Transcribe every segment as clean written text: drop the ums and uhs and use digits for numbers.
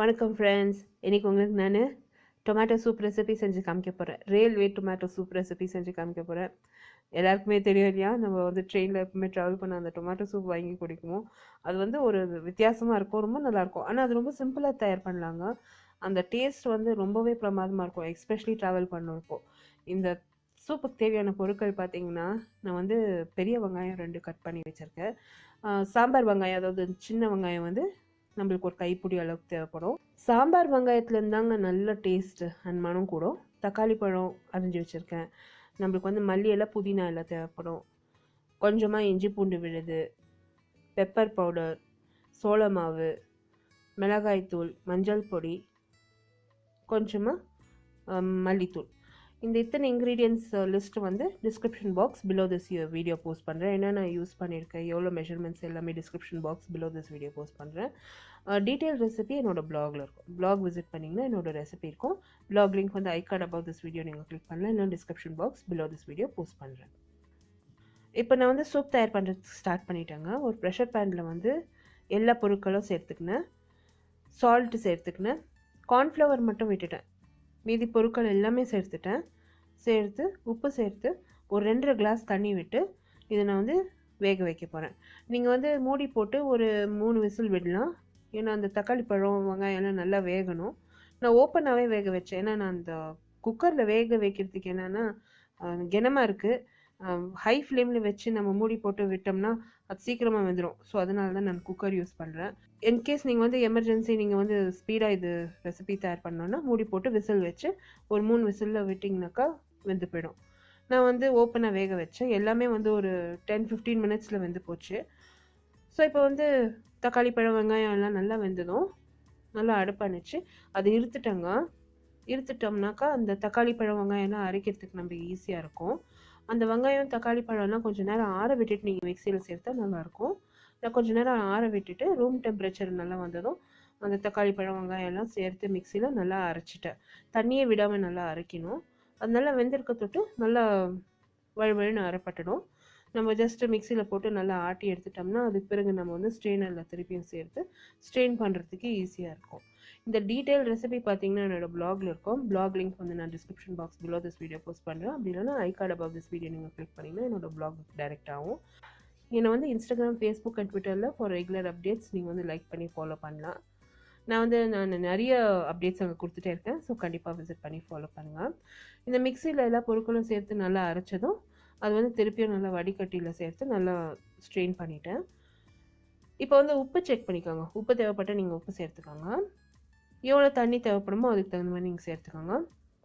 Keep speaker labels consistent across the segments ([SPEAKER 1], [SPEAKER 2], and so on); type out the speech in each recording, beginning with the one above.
[SPEAKER 1] வணக்கம் ஃப்ரெண்ட்ஸ். இன்னைக்கு உங்களுக்கு நான் டொமேட்டோ சூப் ரெசிபி செஞ்சு காமிக்க போகிறேன். ரயில்வே டொமேட்டோ சூப் ரெசிபி செஞ்சு காமிக்க போகிறேன். எல்லாருக்குமே தெரியும் இல்லையா, நம்ம ட்ரெயினில் எப்பவுமே ட்ராவல் பண்ண அந்த டொமேட்டோ சூப் வாங்கி குடிக்குவோம். அது ஒரு வித்தியாசமாக இருக்கும், ரொம்ப நல்லாயிருக்கும். ஆனால் அது ரொம்ப சிம்பிளாக தயார் பண்ணலாங்க. அந்த டேஸ்ட் ரொம்பவே பிரமாதமாக இருக்கும், எஸ்பெஷலி ட்ராவல் பண்ணுறப்போ. இந்த சூப்புக்கு தேவையான பொருட்கள் பார்த்தீங்கன்னா, நான் பெரிய வெங்காயம் 2 கட் பண்ணி வச்சுருக்கேன். சாம்பார் வெங்காயம், அதாவது சின்ன வெங்காயம் நம்மளுக்கு ஒரு கைப்பிடி அளவுக்கு தேவைப்படும். சாம்பார் வெங்காயத்துல இருந்தாங்க நல்ல டேஸ்ட் அண்ட் மனம் கூடும். தக்காளி பழம் அரிஞ்சு வச்சுருக்கேன். நம்மளுக்கு மல்லி இலை, புதினா எல்லாம் தேவைப்படும். கொஞ்சமாக இஞ்சி பூண்டு விழுது, பெப்பர் பவுடர், சோள மாவு, மிளகாய்த்தூள், மஞ்சள் பொடி, கொஞ்சமாக மல்லித்தூள். இந்த இத்தனை ingredients list description box below this video post பண்ணுறேன். என்னென்ன யூஸ் பண்ணியிருக்கேன், எவ்வளோ மெஷர்மெண்ட்ஸ் எல்லாமே description box below this video post பண்ணுறேன். டீட்டெயில் ரெசிபி என்னோடய பிளாகில் இருக்கும். பிளாக் விசிட் பண்ணிங்கன்னா என்னோடய ரெசிபி இருக்கும். Blog link I card about this video நீங்கள் கிளிக் பண்ணலாம். இல்லை description box below this video post பண்ணுறேன். இப்போ நான் சூப் தயார் பண்ணுறதுக்கு ஸ்டார்ட் பண்ணிட்டேங்க. ஒரு ப்ரெஷர் பேனில் எல்லா பொருட்களும் சேர்த்துக்கினேன். சால்ட்டு சேர்த்துக்கினேன். கார்ன்ஃப்ளவர் மட்டும் விட்டுட்டேன். மீதி பொருட்கள் எல்லாமே சேர்த்து உப்பு சேர்த்து ஒரு 2.5 கிளாஸ் தண்ணி விட்டு இதை நான் வேக வைக்க போகிறேன். நீங்கள் மூடி போட்டு ஒரு 3 விசில் விடலாம். ஏன்னா அந்த தக்காளி பழம், வெங்காயம் எல்லாம் நல்லா வேகணும். நான் ஓப்பனாகவே வேக வச்சேன். ஏன்னா நான் அந்த குக்கரில் வேக வைக்கிறதுக்கு என்னென்னா கனமாக இருக்குது. ஹை ஃப்ளேமில் வச்சு நம்ம மூடி போட்டு விட்டோம்னா அது சீக்கிரமாக வெந்துடும். ஸோ அதனால தான் நான் குக்கர் யூஸ் பண்ணுறேன். இன்கேஸ் நீங்கள் எமர்ஜென்சி நீங்கள் ஸ்பீடாக இது ரெசிபி தயார் பண்ணோன்னா மூடி போட்டு விசில் வச்சு ஒரு 3 விசிலில் விட்டிங்கனாக்கா வெந்து போயிடும். நான் ஓப்பனாக வேக வச்சேன். எல்லாமே ஒரு 10-15 மினிட்ஸில் வெந்து போச்சு. ஸோ இப்போ தக்காளி பழம், வெங்காயம் எல்லாம் நல்லா வெந்ததும் நல்லா அடுப்பானுச்சு. அது இருத்துட்டோம்னாக்கா அந்த தக்காளி பழம், வெங்காயம் எல்லாம் அரைக்கிறதுக்கு நம்ம ஈஸியாக இருக்கும். அந்த வெங்காயம், தக்காளி பழம்லாம் கொஞ்சம் நேரம் ஆற விட்டுட்டு நீங்கள் மிக்சியில் சேர்த்தா நல்லாயிருக்கும். நான் கொஞ்சம் நேரம் ஆற விட்டுட்டு ரூம் டெம்பரேச்சர் நல்லா வந்ததும் அந்த தக்காளி பழம், வெங்காயம் எல்லாம் சேர்த்து மிக்சியில் நல்லா அரைச்சிட்டேன். தண்ணியை விடாமல் நல்லா அரைக்கணும். அது நல்லா வெந்திருக்க தொட்டு நல்லா வழுவழுன்னு அரைப்பட்டுடும். நம்ம ஜஸ்ட்டு மிக்சியில் போட்டு நல்லா ஆட்டி எடுத்துட்டோம்னா அதுக்கு பிறகு நம்ம ஸ்ட்ரெயினரில் திருப்பியும் சேர்த்து ஸ்ட்ரெயின் பண்ணுறதுக்கு ஈஸியாக இருக்கும். இந்த டீட்டெயில் ரெசிபி பார்த்தீங்கன்னா என்னோடய பிளாகில் இருக்கும். பிளாக் லிங்க் நான் description box below this video post பண்ணுறேன். அப்படி இல்லைனா ஐ கார்ட் அபவுட் திஸ் வீடியோ நீங்கள் கிளிக் பண்ணிங்கன்னா என்னோட பிளாக் டைரக்ட் ஆகும். என்னை இன்ஸ்டாகிராம், ஃபேஸ்புக் அண்ட் ட்விட்டரில் ஃபார் ரெகுலர் அப்டேட்ஸ் நீங்கள் லைக் பண்ணி ஃபாலோ பண்ணலாம். நான் நிறைய அப்டேட்ஸ் அங்கே கொடுத்துட்டே இருக்கேன். ஸோ கண்டிப்பாக விசிட் பண்ணி ஃபாலோ பண்ணுங்கள். இந்த மிக்சியில் எல்லா பொருட்களும் சேர்த்து நல்லா அரைச்சதும் அது திருப்பியும் நல்லா வடிகட்டியில் சேர்த்து நல்லா ஸ்ட்ரெயின் பண்ணிட்டேன். இப்போ உப்பு செக் பண்ணிக்கோங்க. உப்பு தேவைப்பட்டால் நீங்கள் உப்பு சேர்த்துக்கோங்க. எவ்வளோ தண்ணி தேவைப்படுமோ அதுக்கு தகுந்த மாதிரி நீங்கள் சேர்த்துக்கோங்க.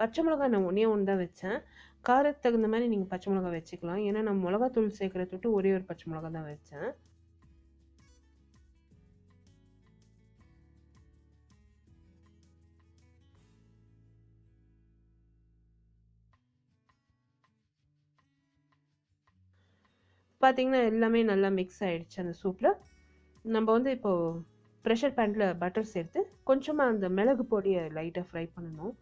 [SPEAKER 1] பச்சை மிளகாய் நான் ஒன்று தான் வச்சேன். காரத்துக்கு தகுந்த மாதிரி நீங்கள் பச்சை மிளகாய் வச்சுக்கலாம். ஏன்னா நான் மிளகாத்தூள் சேர்க்குறத விட்டு ஒரே ஒரு பச்சை மிளகாய் தான் வச்சேன். பார்த்தீங்கன்னா எல்லாமே நல்லா மிக்ஸ் ஆகிடுச்சு அந்த சூப்பில். நம்ம இப்போது ப்ரெஷர் பேனில் பட்டர் சேர்த்து கொஞ்சமாக அந்த மிளகு பொடியை லைட்டாக ஃப்ரை பண்ணணும்.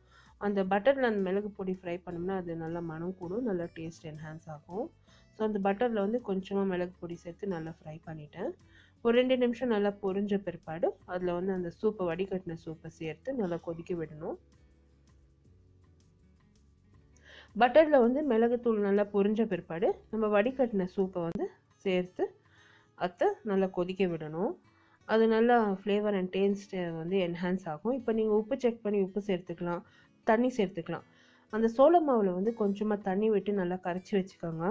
[SPEAKER 1] அந்த பட்டரில் அந்த மிளகு பொடி ஃப்ரை பண்ணோம்னா அது நல்லா மனம் கூடும், நல்லா டேஸ்ட் என்ஹான்ஸ் ஆகும். ஸோ அந்த பட்டரில் கொஞ்சமாக மிளகு பொடி சேர்த்து நல்லா ஃப்ரை பண்ணிட்டேன். ஒரு 2 நிமிஷம் நல்லா பொரிஞ்ச பிற்பாடு அதில் அந்த சூப்பை, வடிகட்டின சூப்பை சேர்த்து நல்லா கொதிக்க விடணும். பட்டரில் மிளகுத்தூள் நல்லா பொரிஞ்ச பிற்பாடு நம்ம வடிகட்டின சூப்பை சேர்த்து அதை நல்லா கொதிக்க விடணும். அது நல்லா ஃப்ளேவர் அண்ட் டேஸ்ட்டு என்ஹான்ஸ் ஆகும். இப்போ நீங்கள் உப்பு செக் பண்ணி உப்பு சேர்த்துக்கலாம், தண்ணி சேர்த்துக்கலாம். அந்த சோள மாவில் கொஞ்சமாக தண்ணி விட்டு நல்லா கரைச்சி வச்சுக்கோங்க.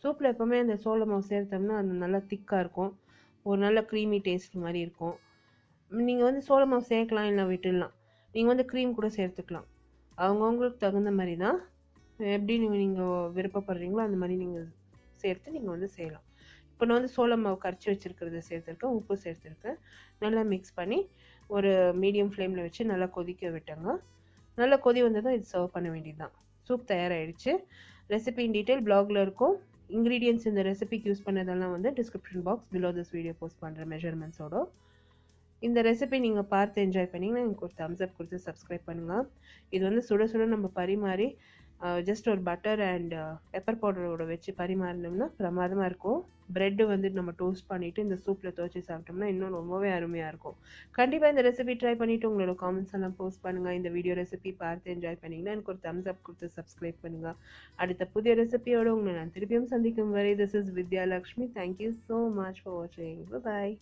[SPEAKER 1] சூப்பில் எப்போவுமே அந்த சோள மாவு சேர்த்தோம்னா அது நல்லா திக்காக இருக்கும், ஒரு நல்ல க்ரீமி டேஸ்ட் மாதிரி இருக்கும். நீங்கள் சோள மாவு சேர்க்கலாம், இல்லை விட்டுடலாம். நீங்கள் க்ரீம் கூட சேர்த்துக்கலாம். அவங்கவுங்களுக்கு தகுந்த மாதிரி தான், எப்படி நீங்கள் விருப்பப்படுறீங்களோ அந்த மாதிரி நீங்கள் சேர்த்து நீங்கள் செய்யலாம். இப்போ நான் சோள மாவு கரைச்சி வச்சுருக்கிறத சேர்த்துருக்கேன், உப்பு சேர்த்துருக்கேன். நல்லா மிக்ஸ் பண்ணி ஒரு மீடியம் ஃப்ளேமில் வச்சு நல்லா கொதிக்க விட்டேங்க. நல்லா கொதி வந்ததும் இது சர்வ் பண்ண வேண்டியது தான். சூப் தயாராகிடுச்சு. ரெசிபி இன் டீட்டெயில் பிளாகில் இருக்கும். இன்க்ரீடியன்ட்ஸ் இந்த ரெசிபிக்கு யூஸ் பண்ணதெல்லாம் description box below this video post பண்ணுற மெஷர்மெண்ட்ஸோட. இந்த ரெசிபி நீங்கள் பார்த்து என்ஜாய் பண்ணிங்கன்னா எனக்கு ஒரு தம்ஸ் அப் கொடுத்து சப்ஸ்கிரைப் பண்ணுங்கள். இது சுட சுட நம்ம பரிமாறி ஜஸ்ட் ஒரு பட்டர் அண்ட் பெப்பர் பவுடரோட வச்சு பரிமாறினோம்னா பிரமாதமாக இருக்கும். ப்ரெட்டு வந்துட்டு நம்ம டோஸ்ட் பண்ணிவிட்டு இந்த சூப்பில் துவச்சி சாப்பிட்டோம்னா இன்னும் ரொம்பவே அருமையாக இருக்கும். கண்டிப்பாக இந்த ரெசிபி ட்ரை பண்ணிவிட்டு உங்களோட காமெண்ட்ஸ் எல்லாம் போஸ்ட் பண்ணுங்கள். இந்த வீடியோ ரெசிபி பார்த்து என்ஜாய் பண்ணிங்கன்னா எனக்கு ஒரு தம்ஸ் அப் கொடுத்து சப்ஸ்கிரைப் பண்ணுங்கள். அடுத்த புதிய ரெசிபியோடு உங்களை நான் திருப்பியும் சந்திக்கும் வரை, this is Vidya Lakshmi. Thank you so much for வாட்சிங். பாய்.